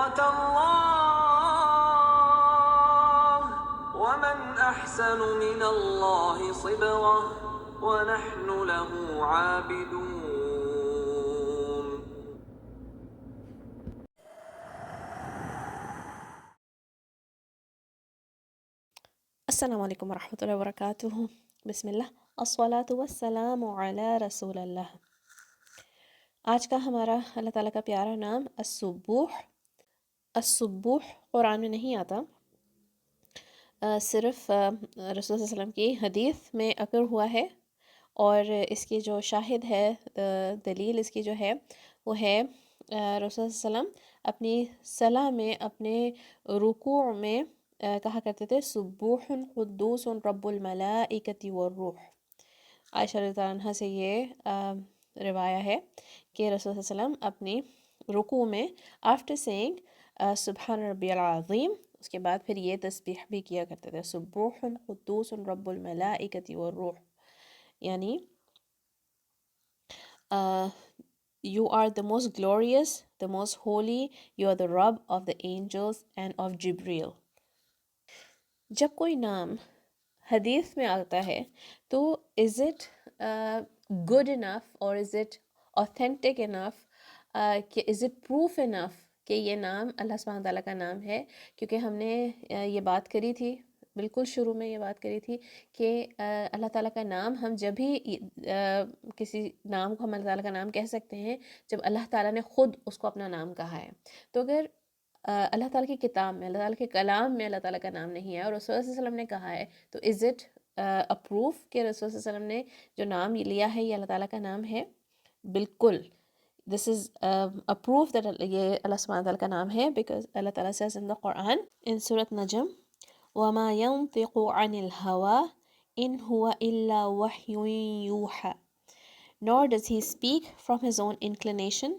صبغة الله ومن أحسن من الله صبغة ونحن له عابدون. السلام علیکم ورحمۃ اللہ وبرکاتہ. بسم اللہ الصلاۃ والسلام علی رسول اللہ. آج کا ہمارا اللہ تعالیٰ کا پیارا نام السبوح. السبوح قرآن میں نہیں آتا، صرف رسول اللہ صلی اللہ علیہ وسلم کی حدیث میں اکر ہوا ہے، اور اس کی جو شاہد ہے، دلیل اس کی جو ہے وہ ہے رسول اللہ صلی اللہ علیہ وسلم اپنی صلاح میں، اپنے رکوع میں کہا کرتے تھے سبوح قدوس رب الملائکۃ والروح. عائشہ رضی اللہ عنہ سے یہ روایہ ہے کہ رسول اللہ صلی اللہ علیہ وسلم اپنی رکوع میں آفٹر سینگ سبحان ربی العظیم، اس کے بعد پھر یہ تسبیح بھی کیا کرتے تھے سبوح قدوس رب الملائکۃ والروح، یعنی you are the most glorious, the most holy, you are the Rabb of the angels and of Jibreel. جب کوئی نام حدیث میں آتا ہے تو از اٹ گڈ انف اور از اٹ اوتھینٹک انف، کہ از اٹ پروف انف کہ یہ نام اللہ سبحانہ تعالیٰ کا نام ہے؟ کیونکہ ہم نے یہ بات کری تھی، بالکل شروع میں یہ بات کری تھی کہ اللہ تعالیٰ کا نام ہم جب بھی کسی نام کو ہم اللہ تعالیٰ کا نام کہہ سکتے ہیں جب اللہ تعالیٰ نے خود اس کو اپنا نام کہا ہے. تو اگر اللہ تعالیٰ کی کتاب میں، اللہ تعالیٰ کے کلام میں اللہ تعالیٰ کا نام نہیں ہے اور رسول اللہ صلی اللہ علیہ وسلم نے کہا ہے، تو از اٹ اپروف کہ رسول صلی اللہ علیہ وسلم نے جو نام لیا ہے یہ اللہ تعالیٰ کا نام ہے؟ بالکل. دس از اپروف دیٹ یہ اللہ سبحانہ تعالیٰ کا نام ہے، بیکاز اللہ تعالیٰ says in the Quran in Surah Najm وَمَا يَنطِقُ عَنِ الْهَوَىٰ إِنْ هُوَ إِلَّا وَحْيٌ يُوحَىٰ nor does he speak from his own inclination,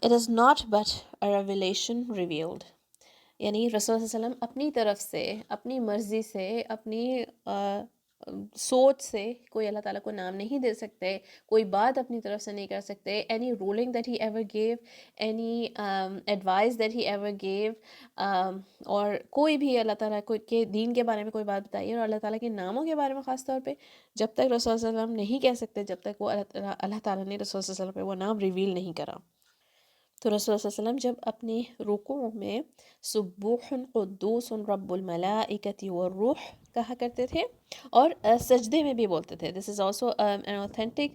it is not but a revelation revealed. یعنی رسول صلی اللہ علیہ وسلم اپنی طرف سے، اپنی مرضی سے، اپنی سوچ سے کوئی اللہ تعالیٰ کو نام نہیں دے سکتے، کوئی بات اپنی طرف سے نہیں کر سکتے. Any ruling that he ever gave, any advice that he ever gave, اور کوئی بھی اللہ تعالیٰ کو کے دین کے بارے میں کوئی بات بتائیے، اور اللہ تعالیٰ کے ناموں کے بارے میں خاص طور پہ جب تک رسول صلی اللہ علیہ وسلم نہیں کہہ سکتے، جب تک وہ اللہ تعالیٰ نے رسول صلی اللہ علیہ وسلم پہ وہ نام ریویل نہیں کرا. تو رسول اللہ صلی اللہ علیہ وسلم جب اپنی رکوع میں سبوح قدوس رب الملائکۃ والروح کہا کرتے تھے، اور سجدے میں بھی بولتے تھے. دس از آلسو این اوتھینٹک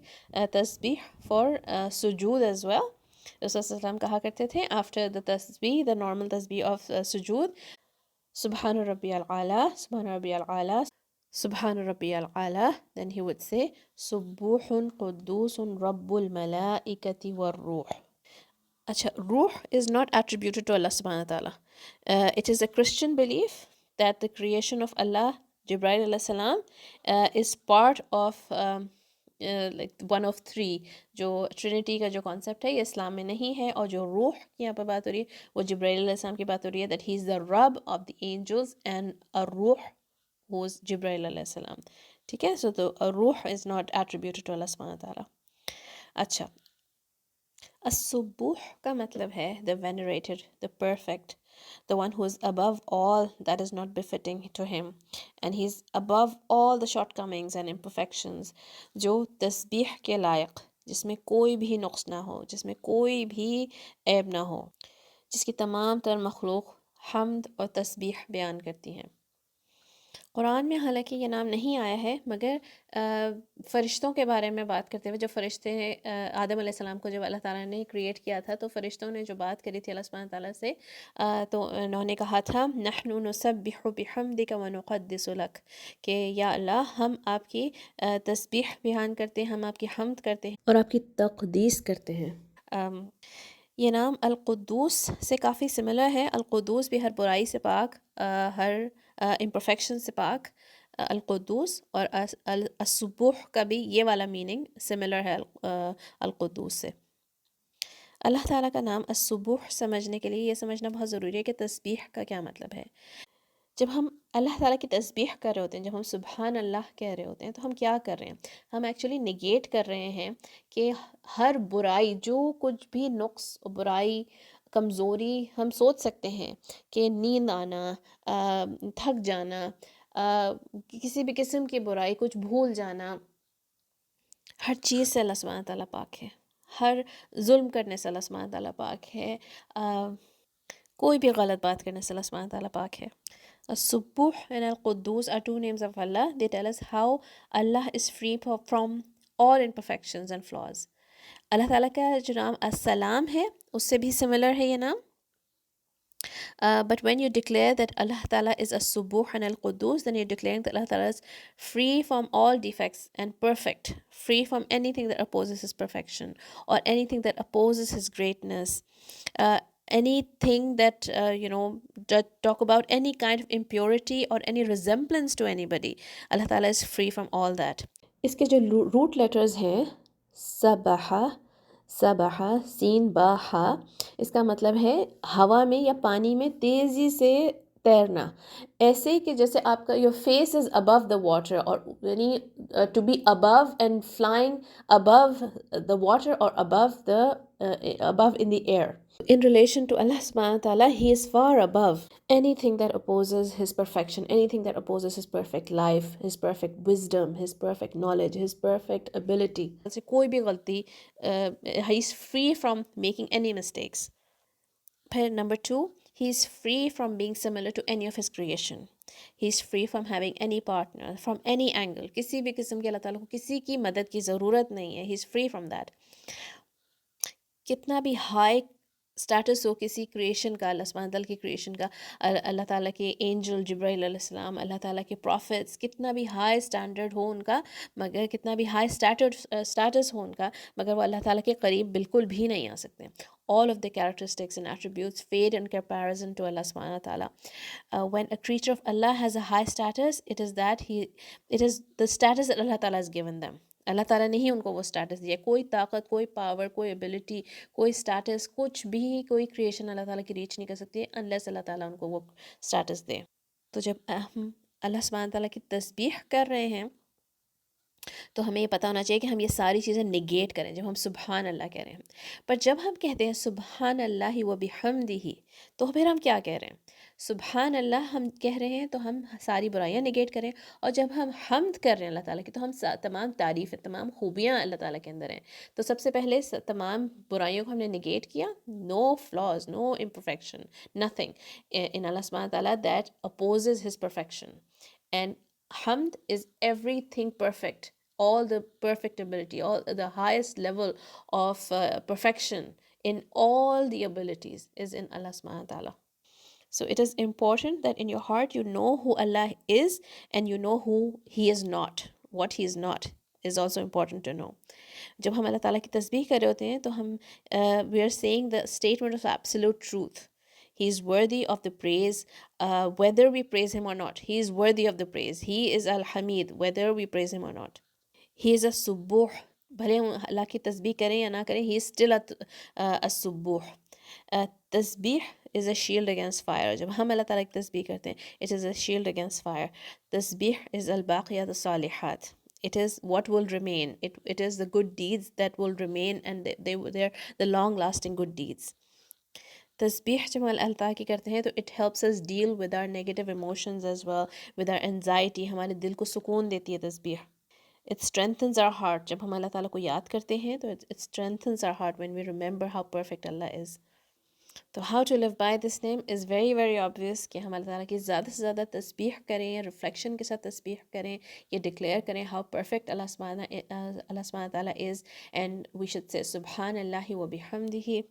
تسبیح فار سجود ایز ویل. رسول اللہ صلی اللہ علیہ وسلم کہا کرتے تھے آفٹر دا تسبیح، دا نارمل تسبیح آف سجود، سبحان ربی العلیٰ، سبحان ربی العلیٰ، سبحان ربی العلیٰ. then he would say سبوح قدوس رب الملائکۃ والروح. اچھا، روح is not attributed to Allah subhanahu wa ta'ala. It is a Christian belief that the creation of Allah, Jibreel alayhi salam, is part of like one of three. جو Trinity کا جو concept ہے یہ اسلام میں نہیں ہے، اور جو روح کی یہاں پہ بات ہو رہی ہے وہ جبرائیل علیہ السلام کی بات ہو رہی ہے، that he is the Rabb of the angels and a روح who is جبرائیل علیہ السلام. ٹھیک ہے، so the روح is not attributed to Allah subhanahu wa ta'ala. اچھا، السبوح کا مطلب ہے the venerated, the perfect, the one who is above all that is not befitting to him, and he is above all the shortcomings and imperfections. جو تسبیح کے لائق، جس میں کوئی بھی نقص نہ ہو، جس میں کوئی بھی عیب نہ ہو، جس کی تمام تر مخلوق حمد اور تسبیح بیان کرتی ہیں. قرآن میں حالانکہ یہ نام نہیں آیا ہے، مگر فرشتوں کے بارے میں بات کرتے ہوئے، جو فرشتے آدم علیہ السلام کو جب اللہ تعالیٰ نے کریٹ کیا تھا تو فرشتوں نے جو بات کری تھی اللہ سبحانہ تعالیٰ سے، تو انہوں نے کہا تھا نحن نسبح بحمدک ونقدس لک، کہ یا اللہ ہم آپ کی تسبیح بیان کرتے ہیں، ہم آپ کی حمد کرتے ہیں اور آپ کی تقدیس کرتے ہیں. یہ نام القدوس سے کافی سملر ہے. القدوس بھی ہر برائی سے پاک، ہر امپرفیکشن سے پاک، القدوس. اور السبوح کا بھی یہ والا میننگ سملر ہے القدوس سے. اللہ تعالیٰ کا نام السبوح سمجھنے کے لیے یہ سمجھنا بہت ضروری ہے کہ تسبیح کا کیا مطلب ہے. جب ہم اللہ تعالیٰ کی تسبیح کر رہے ہوتے ہیں، جب ہم سبحان اللہ کہہ رہے ہوتے ہیں، تو ہم کیا کر رہے ہیں؟ ہم ایکچولی نگیٹ کر رہے ہیں کہ ہر برائی، جو کچھ بھی نقص برائی کمزوری ہم سوچ سکتے ہیں کہ نیند آنا، تھک جانا، کسی بھی قسم کی برائی، کچھ بھول جانا، ہر چیز سے اللہ سبحانہ تعالیٰ پاک ہے، ہر ظلم کرنے سے اللہ سبحانہ تعالیٰ پاک ہے، کوئی بھی غلط بات کرنے سے اللہ سبحانہ تعالیٰ پاک ہے. السبوح and al-Quddus are two names of Allah. They tell us how Allah is free from all imperfections and flaws. اللہ تعالیٰ کا جو نام السلام ہے اس سے بھی سملر ہے یہ نام. But when you declare that Allah Ta'ala is as-Subuh and al-Quddus, then you're declaring that Allah Ta'ala is free from all defects and perfect, free from anything that opposes His perfection or anything that opposes His greatness, anything that, talk about any kind of impurity or any resemblance to anybody. Allah Ta'ala is free from all that. اس کے جو route letters ہیں سبحہ، سبحہ، سین با ہا، اس کا مطلب ہے ہوا میں یا پانی میں تیزی سے تیرنا، ایسے کہ جیسے آپ کا your face is above the water, اور یعنی to be above and flying above the water اور above in the air. In relation to Allah subhanahu wa ta'ala, He is far above anything that opposes His perfection, anything that opposes His perfect life, His perfect wisdom, His perfect knowledge, His perfect ability. سے کوئی بھی غلطی, He is free from making any mistakes. پھر number 2, He is free from being similar to any of His creation. He is free from having any partner, from any angle. کسی بھی قسم کے اللہ تعالیٰ کو کسی کی مدد کی ضرورت نہیں ہے. He is free from that. کتنا بھی ہائی اسٹیٹس ہو کسی کریشن کا، اللہ سبحانہ تعالیٰ کی کریشن کا، اللہ تعالیٰ کے اینجل جبرائیل علیہ السلام، اللہ تعالیٰ کے پروفٹس، کتنا بھی ہائی اسٹینڈرڈ ہو ان کا، مگر کتنا بھی ہائی اسٹیٹس ہو ان کا، مگر وہ اللہ تعالیٰ کے قریب بالکل بھی نہیں آ سکتے. All of the characteristics and attributes fade in comparison to Allah subhanahu wa ta'ala. When a creature of Allah has a high status, it is the status that Allah ta'ala has given them. اللہ تعالیٰ نے ہی ان کو وہ status دیا. کوئی طاقت، کوئی power, کوئی ability, کوئی اسٹیٹس، کچھ بھی کوئی کریشن اللہ تعالیٰ کی ریچ نہیں کر سکتی ہے انلیس اللہ تعالیٰ ان کو وہ اسٹیٹس دے. تو جب ہم اللہ سبحانہ تعالیٰ کی تسبیح کر رہے ہیں تو ہمیں یہ پتہ ہونا چاہیے کہ ہم یہ ساری چیزیں نگیٹ کریں جب ہم سبحان اللہ کہہ رہے ہیں. پر جب ہم کہتے ہیں سبحان اللہ و بحمدہ تو پھر ہم کیا کہہ رہے ہیں؟ سبحان اللہ ہم کہہ رہے ہیں تو ہم ساری برائیاں نگیٹ کریں، اور جب ہم حمد کر رہے ہیں اللہ تعالیٰ کی تو ہم تمام تعریفیں، تمام خوبیاں اللہ تعالیٰ کے اندر ہیں. تو سب سے پہلے تمام برائیوں کو ہم نے نگیٹ کیا. No flaws, no imperfection, nothing in اللہ سبحانہ تعالیٰ that opposes his perfection. And حمد is everything perfect. All the perfect ability, all the highest level of perfection in all the abilities is in Allah subhanahu wa ta'ala. So it is important that in your heart you know who Allah is and you know who He is not. What He is not is also important to know. جب ہم اللہ تعالیٰ کی تسبیح کر رہے ہوتے ہیں تو ہم we are saying the statement of absolute truth. He is worthy of the praise, whether we praise Him or not. He is worthy of the praise. He is Al-Hamid, whether we praise Him or not. He is السبوح، بھلے ہم اللہ کی تسبیح کریں یا نہ کریں. He is still السبوح. تسبیح is a shield against fire. جب ہم اللہ تعالیٰ کی تسبیح کرتے ہیں it is a shield against fire. تسبیح is الباقیات الصالحات. It is what will remain. It is the good deeds that will remain, and they're the long lasting good deeds. تسبیح جب ہم اللہ تعالیٰ کی کرتے ہیں تو it helps us deal with our negative emotions as well, with our anxiety. ہمارے دل کو سکون دیتی ہے تسبیح. It strengthens our heart. جب ہم اللہ تعالیٰ کو یاد کرتے ہیں تو it strengthens our heart when we remember how perfect Allah is. تو how to live by this name is very very obvious کہ ہم اللہ تعالیٰ کی زیادہ سے زیادہ تسبیح کریں، ریفلیکشن کے ساتھ تسبیح کریں، یہ ڈکلیئر کریں how perfect اللہ سبحانہ تعالیٰ is, and we should say سبحان اللہ و بحمدہ.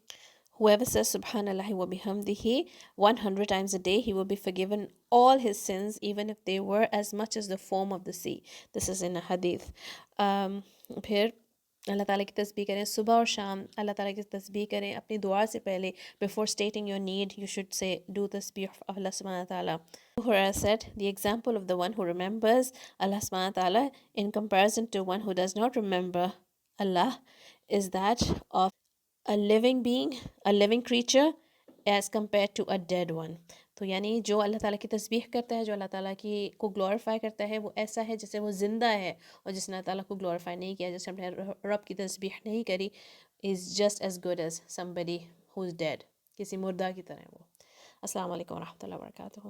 Whoever says Subhanallah wa bihamdihi 100 times a day, he will be forgiven all his sins, even if they were as much as the foam of the sea. This is in a hadith. پھر اللہ تعالیٰ کی تسبیح کریں صبح اور شام. اللہ تعالیٰ کی تسبیح کریں اپنی دعا سے پہلے. Before stating your need, you should say, do tasbih of Allah subhanahu wa ta'ala. Hurairah said, the example of the one who remembers Allah subhanahu wa ta'ala in comparison to one who does not remember Allah is that of a living being, a living creature as compared to a dead one. تو یعنی جو اللہ تعالیٰ کی تسبیح کرتا ہے، جو اللہ تعالیٰ کی کو گلوریفائی کرتا ہے، وہ ایسا ہے جیسے وہ زندہ ہے، اور جس نے اللہ تعالیٰ کو گلوریفائی نہیں کیا، جیسے اپنے رب کی تسبیح نہیں کری، is just as good as somebody who's dead. کسی مردہ کی طرح وہ. السلام علیکم ورحمۃ اللہ وبرکاتہ.